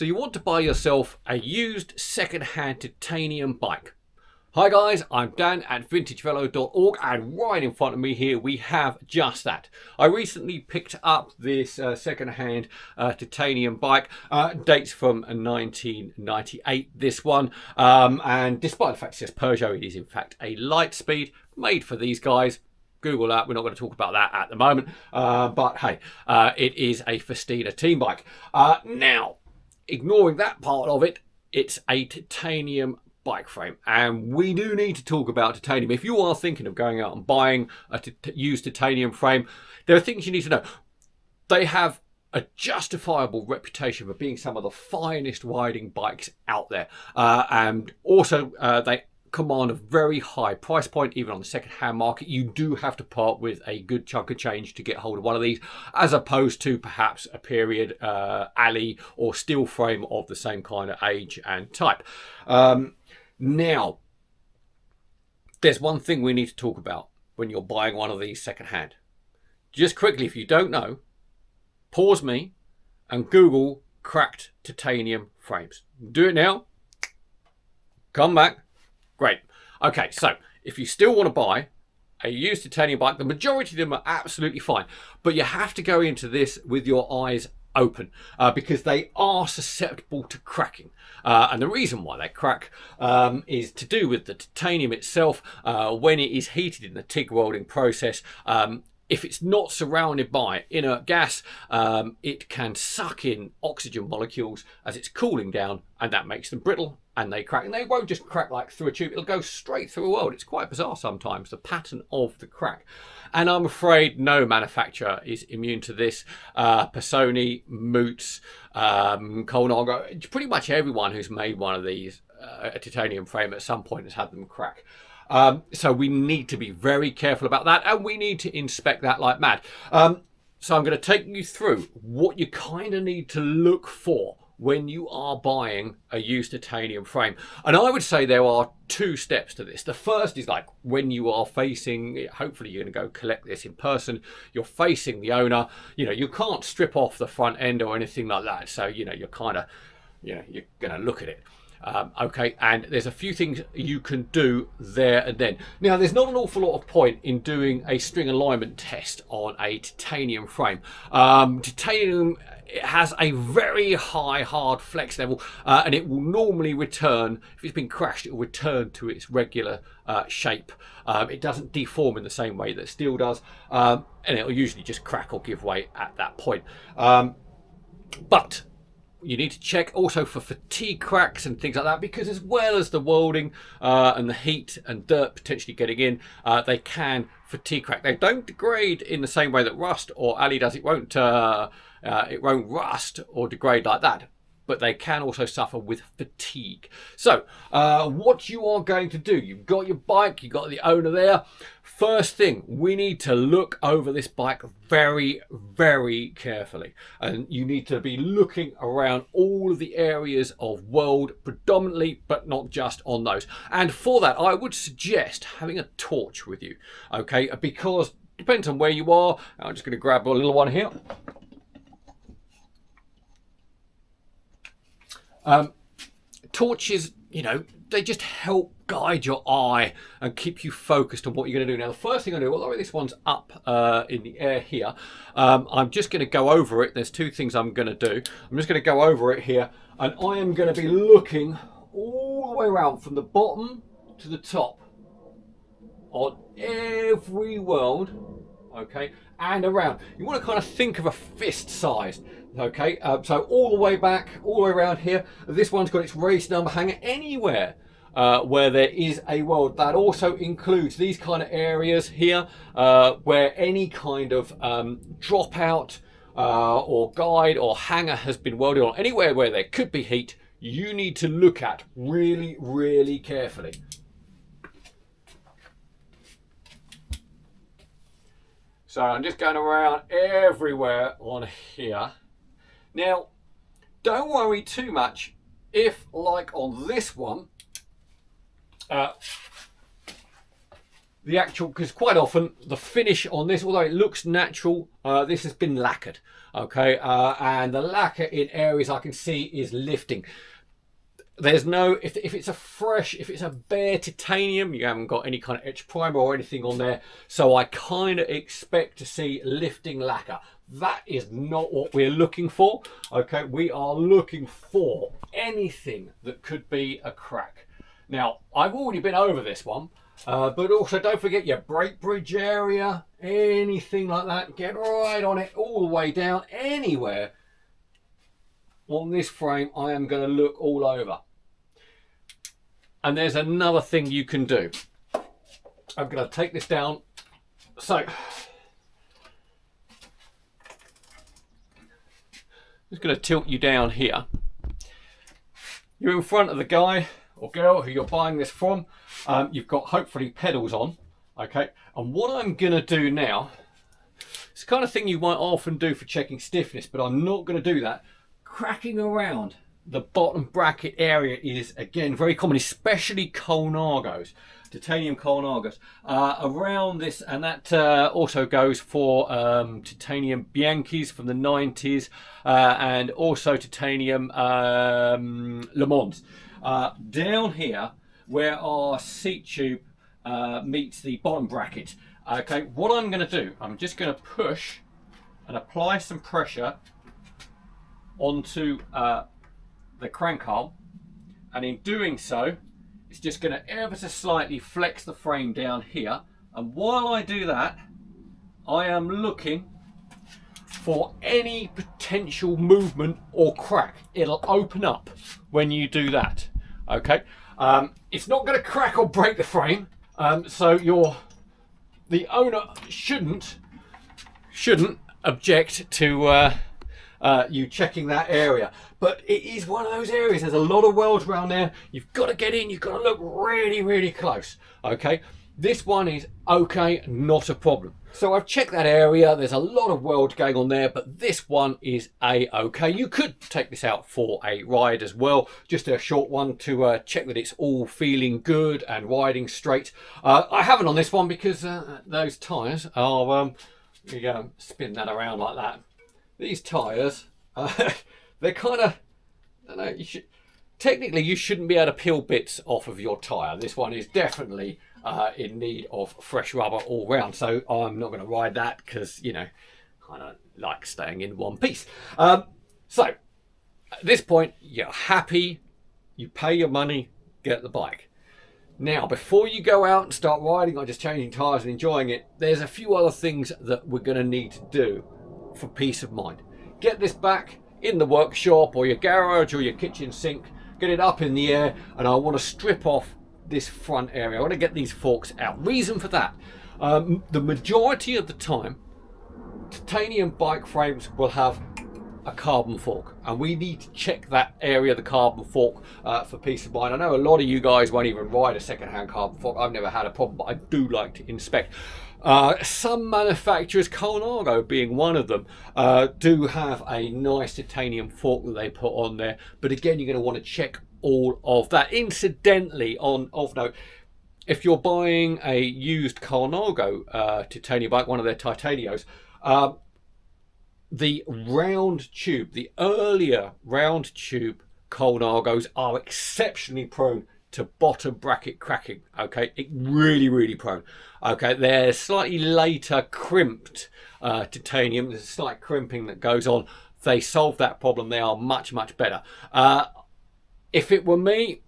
So you want to buy yourself a used second-hand titanium bike. Hi guys, I'm Dan at vintagevello.org, and right in front of me here we have just that. I recently picked up this second-hand titanium bike. Dates from 1998, this one, and despite the fact it says Peugeot, it is in fact a Lightspeed made for these guys. Google that, we're not going to talk about that at the moment, but hey, it is a Festina team bike. Now, ignoring that part of it, it's a titanium bike frame, and we do need to talk about titanium. If you are thinking of going out and buying a used titanium frame, there are things you need to know. They have a justifiable reputation for being some of the finest riding bikes out there, and also they command a very high price point. Even on the second-hand market, you do have to part with a good chunk of change to get hold of one of these, as opposed to perhaps a period alley or steel frame of the same kind of age and type. Now, there's one thing we need to talk about when you're buying one of these second-hand. Just quickly, if you don't know, pause me and Google cracked titanium frames. Do it now. Come back. Great. Okay, so if you still want to buy a used titanium bike, the majority of them are absolutely fine, but you have to go into this with your eyes open, because they are susceptible to cracking, and the reason why they crack is to do with the titanium itself. When it is heated in the TIG welding process, if it's not surrounded by inert gas, it can suck in oxygen molecules as it's cooling down, and that makes them brittle, and they crack. And they won't just crack like through a tube, it'll go straight through a weld. It's quite bizarre sometimes, the pattern of the crack. And I'm afraid no manufacturer is immune to this. Personi, Moots, Colnago, pretty much everyone who's made one of these, a titanium frame at some point has had them crack. So we need to be very careful about that, and we need to inspect that like mad. So I'm going to take you through what you kind of need to look for when you are buying a used titanium frame. And I would say there are two steps to this. The first is like when you are facing, hopefully you're going to go collect this in person, you're facing the owner, you can't strip off the front end or anything like that. So, you're kind of, you're going to look at it. Okay, and there's a few things you can do there and then. Now, there's not an awful lot of point in doing a string alignment test on a titanium frame. Titanium, it has a very high hard flex level, and it will normally return, if it's been crashed, it will return to its regular shape. It doesn't deform in the same way that steel does, and it'll usually just crack or give way at that point. But you need to check also for fatigue cracks and things like that, because as well as the welding and the heat and dirt potentially getting in, they can fatigue crack. They don't degrade in the same way that rust or alley does. It won't rust or degrade like that, but they can also suffer with fatigue. So what you are going to do, you've got your bike, you've got the owner there. First thing, we need to look over this bike very, very carefully. And you need to be looking around all of the areas of weld predominantly, but not just on those. And for that, I would suggest having a torch with you, okay? Because depends on where you are. I'm just going to grab a little one here. Torches, they just help guide your eye and keep you focused on what you're going to do. Now, the first thing I do, although this one's up in the air here, I'm just going to go over it. There's two things I'm going to do. I'm just going to go over it here, and I am going to be looking all the way around from the bottom to the top on every weld, okay, and around. You want to kind of think of a fist size. Okay, so all the way back, all the way around here. This one's got its race number hanger. Anywhere where there is a weld, that also includes these kind of areas here, where any kind of dropout or guide or hanger has been welded on. Anywhere where there could be heat, you need to look at really, really carefully. So I'm just going around everywhere on here. Now, don't worry too much if, like on this one, the actual, because quite often the finish on this, although it looks natural, this has been lacquered, okay, and the lacquer in areas I can see is lifting. There's no, if it's a fresh, if it's a bare titanium, you haven't got any kind of etch primer or anything on there, so I kind of expect to see lifting lacquer. That is not what we're looking for, okay. We are looking for anything that could be a crack. Now, I've already been over this one, but also don't forget your brake bridge area, anything like that, get right on it all the way down. Anywhere on this frame I am going to look all over. And there's another thing you can do. I'm going to take this down. So, just going to tilt you down here. You're in front of the guy or girl who you're buying this from. You've got hopefully pedals on, okay? And what I'm going to do now, it's the kind of thing you might often do for checking stiffness, but I'm not going to do that. Cracking around the bottom bracket area is, again, very common, especially Colnagos, titanium Colnagos. Around this, and that also goes for titanium Bianchis from the 90s, and also titanium Le Mans. Down here, where our seat tube meets the bottom bracket. Okay, what I'm going to do, I'm just going to push and apply some pressure onto the crank arm, and in doing so, it's just going to ever so slightly flex the frame down here. And while I do that, I am looking for any potential movement or crack. It'll open up when you do that. Okay, it's not going to crack or break the frame, so the owner shouldn't object to you checking that area. But it is one of those areas, there's a lot of welds around there. You've got to get in, you've got to look really, really close. Okay, this one is okay, not a problem. So I've checked that area, there's a lot of weld going on there, but this one is a-okay. You could take this out for a ride as well, just a short one to check that it's all feeling good and riding straight. I haven't on this one because those tyres are, you go spin that around like that. These tyres, they're kind of, I don't know, technically you shouldn't be able to peel bits off of your tyre. This one is definitely in need of fresh rubber all round, so I'm not going to ride that because, you know, kind of like staying in one piece. So at this point, you're happy, you pay your money, get the bike. Now, before you go out and start riding or just changing tyres and enjoying it, there's a few other things that we're going to need to do for peace of mind. Get this back in the workshop or your garage or your kitchen sink, get it up in the air, and I want to strip off this front area. I want to get these forks out. Reason for that, the majority of the time titanium bike frames will have a carbon fork, and we need to check that area of the carbon fork for peace of mind. I know a lot of you guys won't even ride a second-hand carbon fork. I've never had a problem, but I do like to inspect. Some manufacturers, Colnago being one of them, do have a nice titanium fork that they put on there, but again, you're going to want to check all of that. Incidentally, of note, if you're buying a used Colnago titanium bike, one of their titanios, the round tube, the earlier round tube Colnagos are exceptionally prone to bottom bracket cracking. Okay, really prone. Okay, they're slightly later crimped titanium. There's a slight crimping that goes on. They solve that problem. They are much better. If it were me,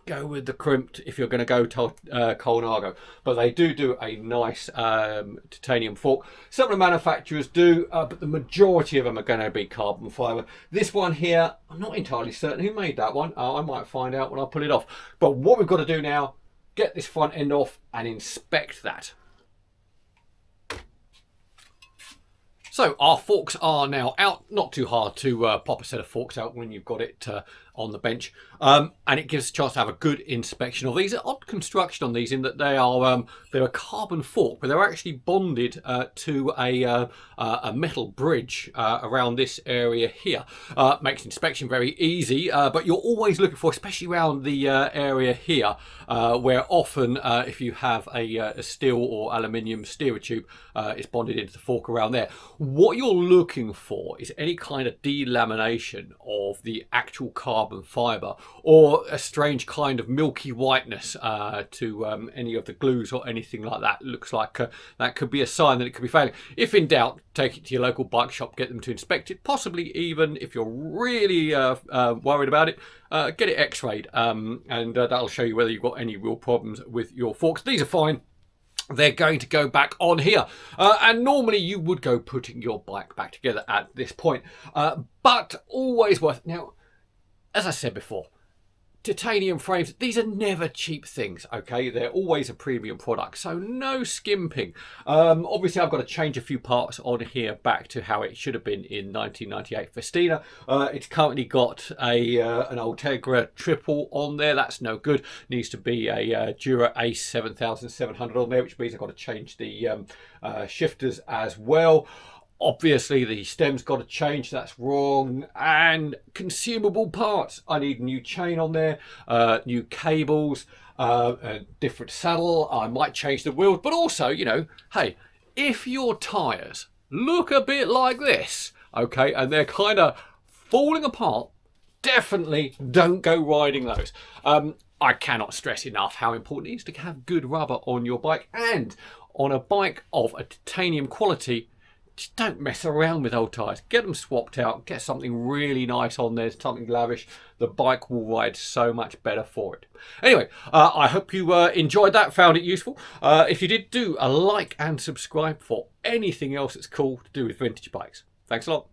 go with the crimped if you're going to go to Colnago, but they do a nice titanium fork. Some of the manufacturers do, but the majority of them are going to be carbon fibre. This one here, I'm not entirely certain who made that one. I might find out when I pull it off. But what we've got to do now, get this front end off and inspect that. So our forks are now out. Not too hard to pop a set of forks out when you've got it on the bench, and it gives us a chance to have a good inspection of these. Odd construction on these in that they're a carbon fork, but they're actually bonded to a metal bridge around this area here. Makes inspection very easy, but you're always looking for, especially around the area here, where often if you have a steel or aluminium steerer tube, it's bonded into the fork around there. What you're looking for is any kind of delamination of the actual carbon fibre, or a strange kind of milky whiteness to any of the glues or anything like that. It looks like that could be a sign that it could be failing. If in doubt, take it to your local bike shop, get them to inspect it. Possibly even, if you're really worried about it, get it x-rayed, and that'll show you whether you've got any real problems with your forks. These are fine. They're going to go back on here, and normally you would go putting your bike back together at this point, but always worth. Now, as I said before, titanium frames, these are never cheap things, okay? They're always a premium product, so no skimping. Obviously, I've got to change a few parts on here back to how it should have been in 1998 Festina. It's currently got an Ultegra triple on there. That's no good. Needs to be a Dura Ace 7700 on there, which means I've got to change the shifters as well. Obviously, the stem's got to change, that's wrong. And consumable parts, I need new chain on there, new cables, a different saddle. I might change the wheels, but also, you know, hey, if your tyres look a bit like this, okay, and they're kind of falling apart, definitely don't go riding those. I cannot stress enough how important it is to have good rubber on your bike, and on a bike of a titanium quality. Just don't mess around with old tyres. Get them swapped out. Get something really nice on there, something lavish. The bike will ride so much better for it. Anyway, I hope you enjoyed that, found it useful. If you did, do a like and subscribe for anything else that's cool to do with vintage bikes. Thanks a lot.